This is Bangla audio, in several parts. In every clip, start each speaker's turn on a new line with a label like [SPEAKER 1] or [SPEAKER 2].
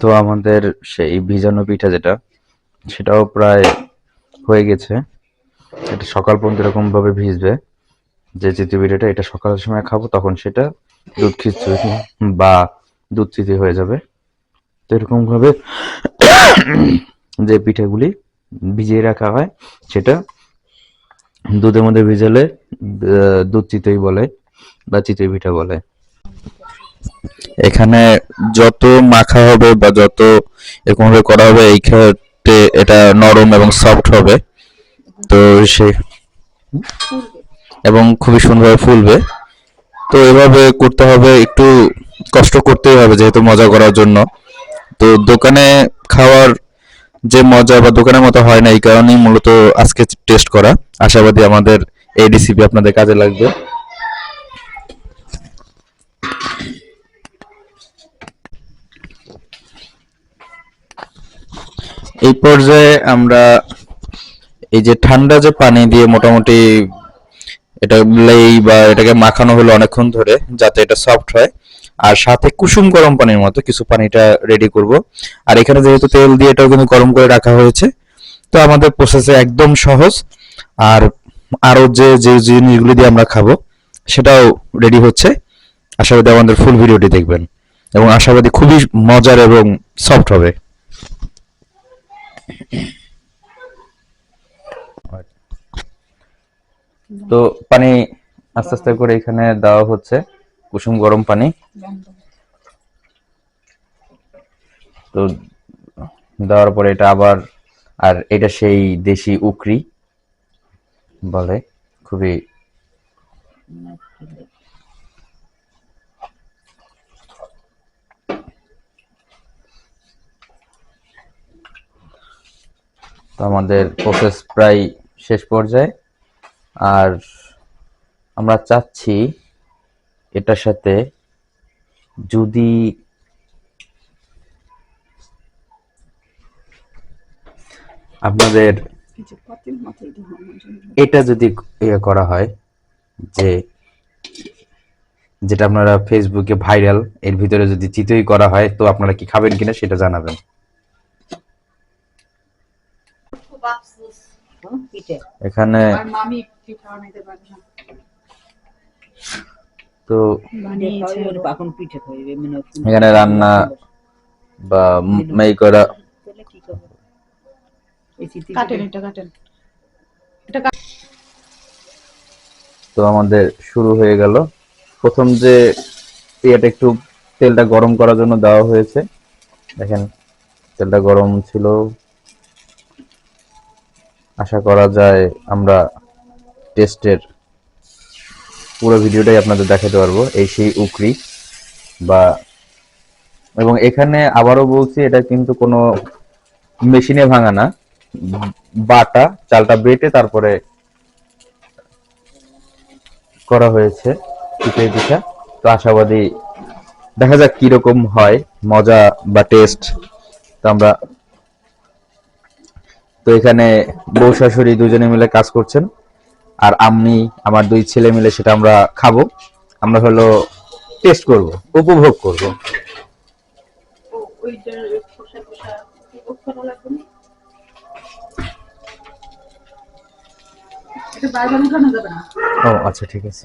[SPEAKER 1] তো আমাদের সেই ভিজানো পিঠা যেটা, সেটাও প্রায় হয়ে গেছে। এটা সকাল পর্যন্ত এরকম ভাবে ভিজবে যে চিতই পিঠাটা, এটা সকালের সময় খাবো তখন সেটা দুধ খিচুড়ি বা দুধ চিতই হয়ে যাবে। তো এরকম ভাবে যে পিঠাগুলি ভিজিয়ে রাখা হয় সেটা দুধের মধ্যে ভিজালে দুধ চিতই বলে বা চিতই পিঠা বলে। এখানে যত মাখা হবে বা যত এরকম ভাবে করা হবে এই ক্ষেত্রে এটা নরম এবং সফট হবে। তো সে এবং খুবই সুন্দরভাবে ফুলবে। তো এভাবে করতে হবে, একটু কষ্ট করতেই হবে যেহেতু মজা করার জন্য। তো দোকানে খাওয়ার যে মজা বা দোকানের মতো হয় না, এই কারণেই মূলত আজকে টেস্ট করা। আশাবাদী আমাদের এই রেসিপি আপনাদের কাজে লাগবে। এই পর্যায়ে আমরা এই যে ঠান্ডা যে পানি দিয়ে মোটামুটি এটা বা এটাকে মাখানো হলো অনেকক্ষণ ধরে যাতে এটা সফট হয়, আর সাথে কুসুম গরম পানির মতো কিছু পানিটা রেডি করব। আর এখানে যেহেতু তেল দিয়ে এটাও কিন্তু গরম করে রাখা হয়েছে, তো আমাদের প্রসেসে একদম সহজ। আর আরো যে যে জিনিসগুলো দিয়ে আমরা খাবো সেটাও রেডি হচ্ছে। আশাবাদী আমাদের ফুল ভিডিওটি দেখবেন এবং আশাবাদী খুবই মজার এবং সফট হবে। তো পানি আস্তে আস্তে করে এখানে দেওয়া হচ্ছে, কুসুম গরম পানি। তো দেওয়ার পরে এটা আবার, আর এটা সেই দেশি উকরি বলে, খুবই তো আমাদের প্রসেস প্রায় শেষ পর্যায়ে। আর আমরা চাচ্ছি এটার সাথে যদি আপনাদের এটা যদি ইয়ে করা হয়, যে যেটা আপনারা ফেসবুকে ভাইরাল, এর ভিতরে যদি চিতই করা হয় তো আপনারা কি খাবেন কিনা সেটা জানাবেন। এখানে তো এখানে রান্না বা মেই করা তো আমাদের শুরু হয়ে গেল। প্রথম যে ইয়েটা একটু তেলটা গরম করার জন্য দেওয়া হয়েছে, দেখেন তেলটা গরম ছিল। আশা করা যায় আমরা টেস্টের পুরো ভিডিওটাই আপনাদের দেখাতে পারবো। এই সেই উকরি বা, এবং এখানে আবারও বলছি এটা কিন্তু কোনো মেশিনে ভাঙা না, বাটা চালটা বেটে তারপরে করা হয়েছে পিঠে পিঠা। তো আশাবাদী দেখা যাক কিরকম হয় মজা বা টেস্ট। তো আমরা তো এখানে বউ শাশুড়ি দুজনে মিলে কাজ করছেন, আর আমি আমার দুই ছেলে মিলে সেটা আমরা খাবো। আমরা হলো টেস্ট করব, উপভোগ করব। ও আচ্ছা, ঠিক আছে।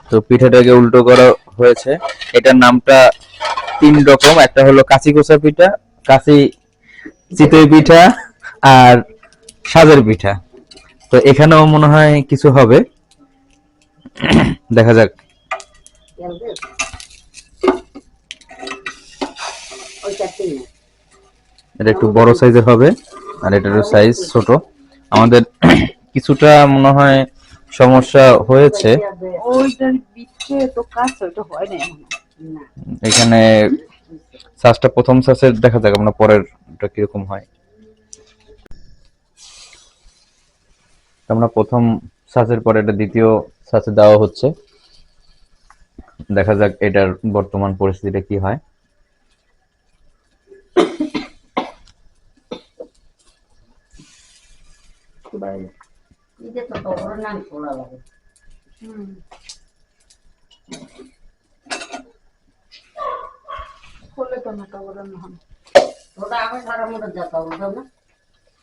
[SPEAKER 1] তো পিঠাটাকে উল্টো করা হয়েছে। এটার নামটা তিন রকম, একটা হলো কাঁচি কোচা পিঠা, কাঁচি চিতই পিঠা, আর সাজের পিঠা। তো এখানেও মনে হয় কিছু হবে, দেখা যাক। এটা একটু বড় সাইজের হবে আর এটার সাইজ ছোট। আমাদের কিছুটা মনে হয় সমস্যা হয়েছে এখানে। সাজটা প্রথম সাজের দেখা যাক আমরা পরেরটা কিরকম হয়। আমরা প্রথম সাজের পরে এটা দ্বিতীয় সাজে দেওয়া হচ্ছে, দেখা যাক এটার বর্তমান পরিস্থিতিটা কি হয়।
[SPEAKER 2] টমেটো বড় না হন
[SPEAKER 3] ওটা আমি সারা মোটা যেতে হবে না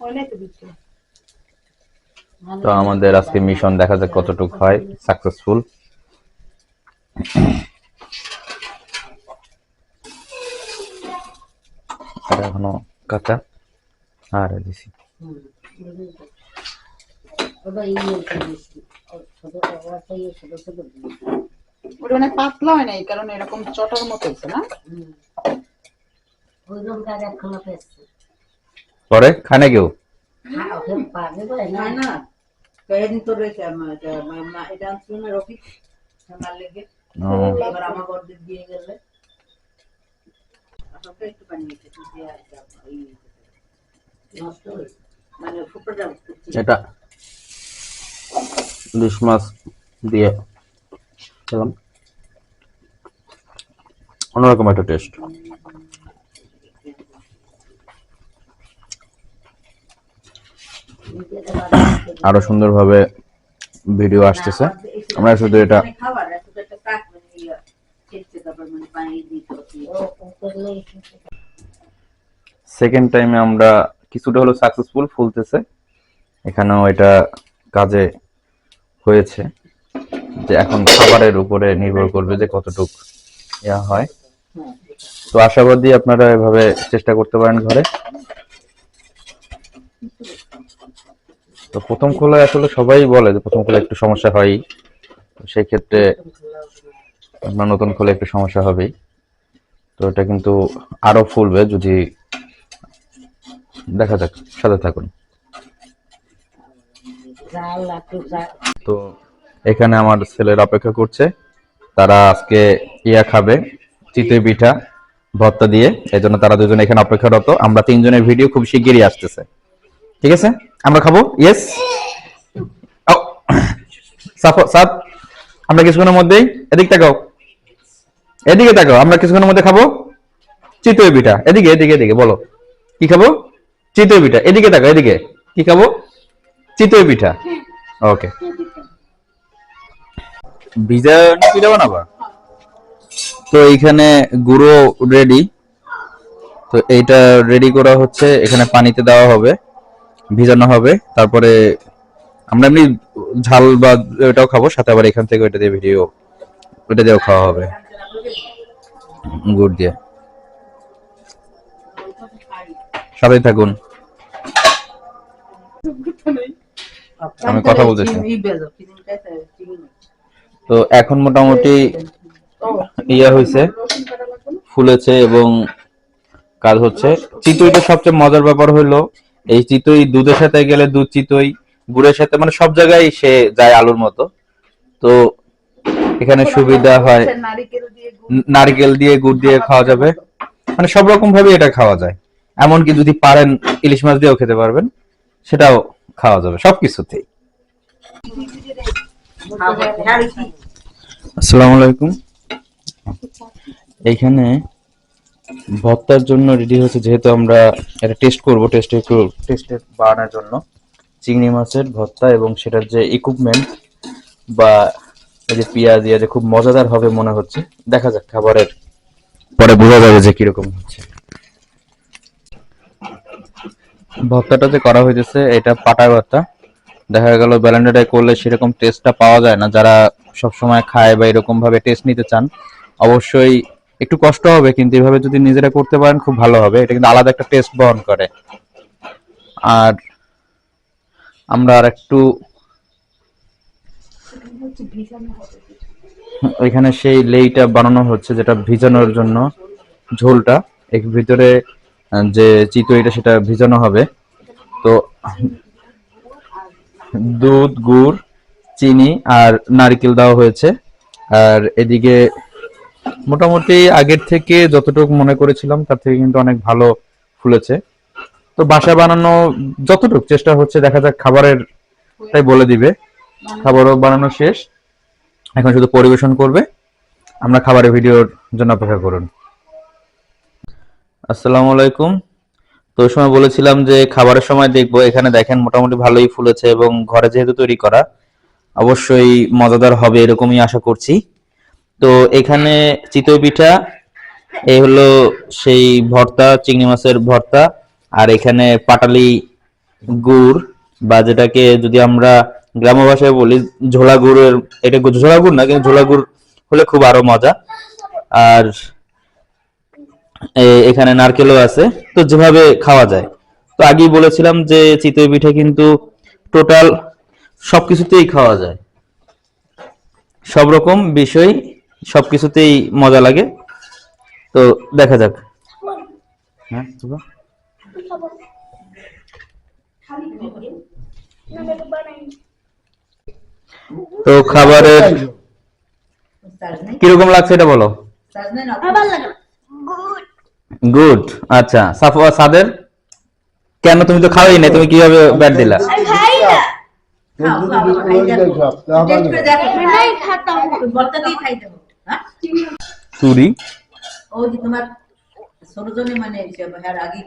[SPEAKER 2] ওইটাই তো দিচ্ছি
[SPEAKER 1] তো আমাদের আজকে মিশন দেখা যাক কতটুকু হয় সাকসেসফুল। এটা এখনো কাঁচা আর দিছি।
[SPEAKER 3] ওটা ইয়ে দিয়েছি ছোট ওটা ইয়ে ছোট ছোট দিয়েছি
[SPEAKER 2] ওটা অনেক পাতলা হয় না এই কারণে এরকম চটার মতো হচ্ছে না
[SPEAKER 3] ওই রকম কাজ এখন পেয়েছে
[SPEAKER 1] পরে খায় না কেউ?
[SPEAKER 3] হ্যাঁ ওকে পারবে বলে না
[SPEAKER 4] না কয়েকদিন তো রয়েছে এটা আনছিল না রফিক আমার লেগে এবার আমার বড়দের দিয়ে গেলে সবটা একটু পানি মিশে দিয়ে
[SPEAKER 3] নষ্ট হয়েছে
[SPEAKER 4] মানে ফুটো যাবে
[SPEAKER 1] এটা ইলিশ মাছ দিয়ে খেলাম, অন্যরকম একটা টেস্ট। আরো সুন্দরভাবে ভিডিও আসতেছে, আমরা শুধু এটা
[SPEAKER 4] খাবার একটা কাট মানে চেষ্টা তারপর মানে পানি দিতে
[SPEAKER 1] সেকেন্ড টাইমে আমরা কিছুটা হলো সাকসেসফুল ফুলতেছে, এখানেও এটা কাজে হয়েছে। যে এখন খাবারের উপরে নির্ভর করবে যে কতটুক ইয়া হয়। তো আশাবাদী আপনারা এভাবে চেষ্টা করতে পারেন ঘরে। তো প্রথম খোলায় আসলে সবাই বলে যে প্রথম খোলায় একটু সমস্যা হয়, সেই ক্ষেত্রে আপনার নতুন খোলে একটু সমস্যা হবেই। তো এটা কিন্তু আরো ফুলবে যদি, দেখা যাক, সাথে থাকুন। তো এখানে আমার ছেলের অপেক্ষা করছে, তারা আজকে ইয়া খাবে, চিতই পিঠা ভর্তা দিয়ে, এই জন্য তারা দুজন এখানে অপেক্ষারত। আমরা তিনজনের ভিডিও খুব শিগগিরই আসতেছে, ঠিক আছে? আমরা খাবো, ইয়েস। সাদ, আমরা কিছুক্ষণের মধ্যেই, এদিক তাকাও, এদিকে তাকাও, আমরা কিছুক্ষণের মধ্যে খাবো চিতই পিঠা। এদিকে এদিকে এদিকে বলো কি খাবো? চিতই পিঠা। এদিকে তাকাও, এদিকে কি খাবো? চিতই পিঠা। ওকে, ভিজা পিঠা বানাবা? তো এইখানে গুঁড়ো রেডি, তো এইটা রেডি করা হচ্ছে, এখানে পানিতে দেওয়া হবে, ভিজানো হবে, তারপরে আমরা এমনি ঝাল বা ওটাও খাবো, সাথে আবার এখান থেকে ওইটা দিয়ে ভিডিও, ওইটা দিয়েও খাওয়া হবে গুড় দিয়ে। সাথেই থাকুন, আমি কথা বলতেছি। তো এখন মোটামুটি ইয়া হয়েছে, ফুলেছে এবং কাজ হচ্ছে। চিতইটা সবচেয়ে মজার ব্যাপার হলো, এই চিতই দুধের সাথে গেলে দুধ চিতই, গুড়ের সাথে, মানে সব জায়গায় সে যায় আলুর মতো। তো এখানে সুবিধা হয়, নারকেল দিয়ে গুড় দিয়ে খাওয়া যাবে, মানে সব রকম ভাবে এটা খাওয়া যায়। এমনকি যদি পারেন ইলিশ মাছ দিয়েও খেতে পারবেন, সেটাও খাওয়া যাবে সবকিছুতেই। আসসালামু আলাইকুম। এইখানে ভর্তার জন্য রেডি হচ্ছে, যেহেতু আমরা এটা টেস্ট করব, টেস্টের বানানোর জন্য চিংড়ি মাছের ভর্তা, এবং সেটার যে ইকুইপমেন্ট বা এই যে পেঁয়াজ দিয়ে যে খুব মজাদার হবে মনে হচ্ছে। দেখা যাক, খাবারের পরে বোঝা যাবে যে কিরকম হচ্ছে। ভর্তাটা যে করা হয়েছে এটা পাটা ভর্তা। দেখা গেল ব্যালেন্ডাটাই করলে সেরকম টেস্টটা পাওয়া যায় না। যারা সব সময় খায় বা এরকম ভাবে টেস্ট নিতে চান, অবশ্যই একটু কষ্ট হবে, কিন্তু এভাবে যদি নিজেরা করতে পারেন খুব ভালো হবে। এটা কিন্তু আলাদা একটা টেস্ট বহন করে। আর আমরা আর একটু এখানে সেই লেইটা বানানো হচ্ছে, যেটা ভিজানোর জন্য ঝোলটা, এর ভিতরে যে চিতইটা সেটা ভিজানো হবে। তো দুধ, গুড়, চিনি আর নারকেল দেওয়া হয়েছে। আর এদিকে মোটামুটি আগের থেকে যতটুকু মনে করেছিলাম তার থেকে কিন্তু অনেক ভালো ফুলেছে। তো বাসা বানানো যতটুকু চেষ্টা হচ্ছে, দেখা যাক খাবারের তাই বলে দিবে। খাবারও বানানো শেষ, এখন শুধু পরিবেশন করবে। আমরা খাবারের ভিডিওর জন্য অপেক্ষা করুন। আসসালামু আলাইকুম। তো ওই সময় বলেছিলাম যে খাবারের সময় দেখবো, এখানে দেখেন মোটামুটি ভালোই ফুলেছে, এবং ঘরে যেহেতু তৈরি করা অবশ্যই মজাদার হবে এরকমই আশা করছি। তো এখানে চিতই পিঠা এই হলো সেই ভর্তা, চিংড়ি মাছের ভর্তা। আর এখানে পাটালি গুড়, বা যেটাকে যদি আমরা গ্রাম্য ভাষায় বলি ঝোলা গুড়ের, এটা ঝোলা গুড় না, কিন্তু ঝোলা গুড় হলে খুব আরো মজা। আর এখানে নারকেলও আছে। তো যেভাবে খাওয়া যায়, তো আগেই বলেছিলাম যে চিতই পিঠা কিন্তু টোটাল সবকিছুতেই খাওয়া যায়, সব রকম বিষয় সবকিছুতেই মজা লাগে। তো দেখা যাক। হ্যাঁ বাবা? তো খাবারের কিরকম লাগছে এটা বলো। গুড। আচ্ছা সাফওয়া, সাদের কেন? তুমি তো খাওয়াই না, তুমি কিভাবে ব্যাট দিলা? চুরি?
[SPEAKER 4] তোমার ছোটজনে মানে আগেই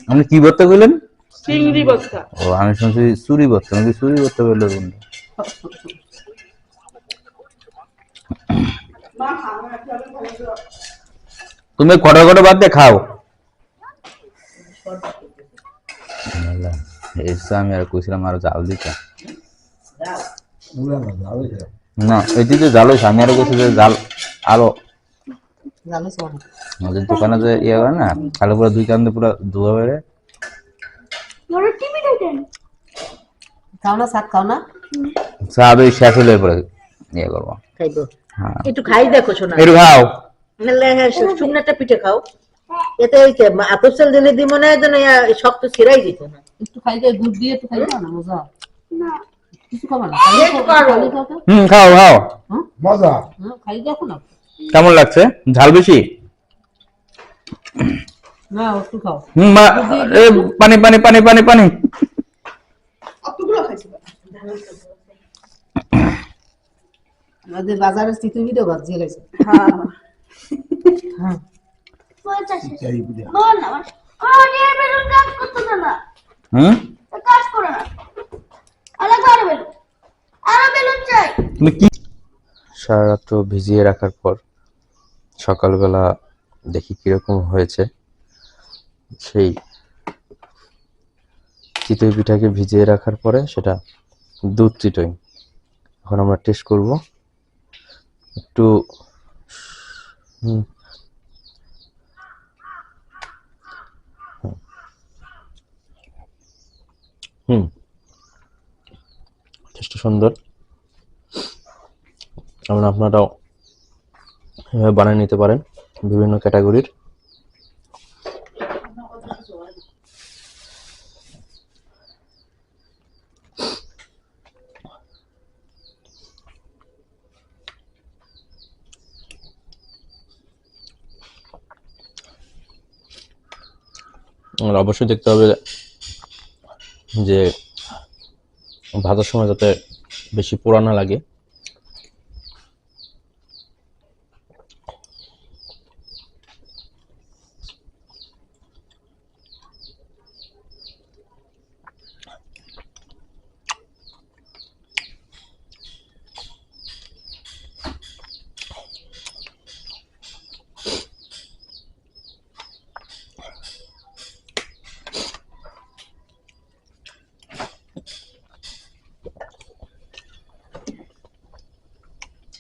[SPEAKER 1] আপনি কি ভর্তা বললেন?
[SPEAKER 2] চিংড়ি ভর্তা।
[SPEAKER 1] ও আমি শুনছি চুরি ভর্তা, আমি চুরি ভর্তা বললে কোনটা? তুমি কটা কটা বাদ দিয়ে খাও। আমি আর কইছিলাম আরো জাল দিতে, না এদিকে জাল হয়েছে। আমি আরো কইছি যে জাল আরো আমাদের দোকানে যে ইয়ে করে না, খালি পুরো দুই কান্দে পুরো ধোয়া বেড়ে।
[SPEAKER 3] খাও না, শাক খাও না,
[SPEAKER 1] স্বাদ ওই শেষ হলে পরে ইয়ে করবো।
[SPEAKER 3] খাইবো।
[SPEAKER 1] হ্যাঁ
[SPEAKER 3] একটু খাই দেখো শোনা,
[SPEAKER 1] একটু খাও।
[SPEAKER 3] শুকনো একটা পিঠে খাও, এতে আতপ চাল দিলে দি মনে হয় যেন শক্ত ছিড়াই দিত না। একটু খাইতে দুধ দিয়ে একটু খাইতে না মজা কিছু খাবো না,
[SPEAKER 1] খাও খাও,
[SPEAKER 5] মজা।
[SPEAKER 3] খাই দেখো না।
[SPEAKER 1] কেমন লাগছে? ঝাল বেশি?
[SPEAKER 3] না একটু খাও।
[SPEAKER 1] পানি পানি পানি পানি পানি।
[SPEAKER 2] অতগুলো খাইছি।
[SPEAKER 3] আমাদের বাজারে চিতই পিঠা ভাজি গেছে।
[SPEAKER 2] হ্যাঁ
[SPEAKER 3] হ্যাঁ
[SPEAKER 1] তুমি কি সারা রাত্র ভিজিয়ে রাখার পর সকালবেলা দেখি কিরকম হয়েছে। সেই চিতই পিঠাকে ভিজিয়ে রাখার পরে সেটা দুধ চিতই। এখন আমরা টেস্ট করব একটু। টেস্টটা সুন্দর। যেমন আপনারাও এভাবে বানিয়ে নিতে পারেন বিভিন্ন ক্যাটাগরির। আর অবশ্যই দেখতে হবে যে ভাজার সময় যাতে বেশি পোড়া না লাগে।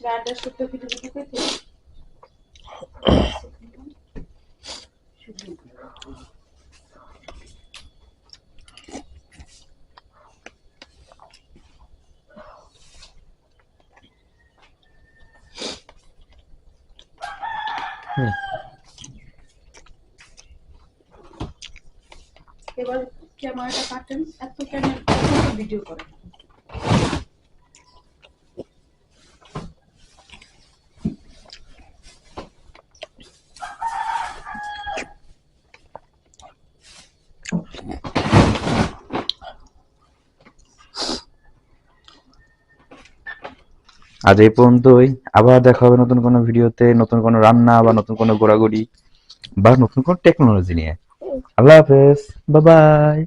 [SPEAKER 2] রান্নার শুদ্ধ পিঠে পিঠে পেতে এবার ক্যামেরাটা কাটেন, এত ক্যামেরা ভিডিও করেন।
[SPEAKER 1] আজ এই পর্যন্তই। আবার দেখা হবে নতুন কোনো ভিডিওতে, নতুন কোনো রান্না বা নতুন কোনো ঘোরাঘুরি বা নতুন কোনো টেকনোলজি নিয়ে। আল্লাহ হাফেজ, বাই বাই।